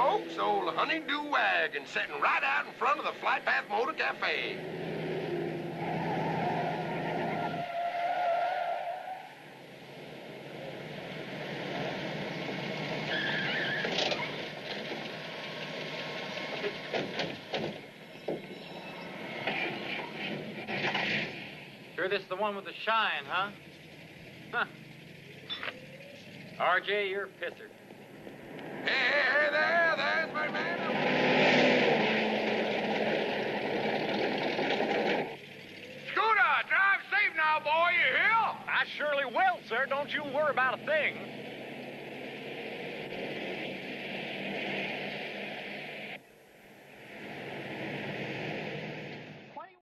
folks, old Honeydew Wagon sitting right out in front of the Flight Path Motor Cafe. Sure this is the one with the shine, huh? Huh. RJ, you're a pisser. Hey there, there's my man. Scooter, drive safe now, boy, you hear? I surely will, sir. Don't you worry about a thing.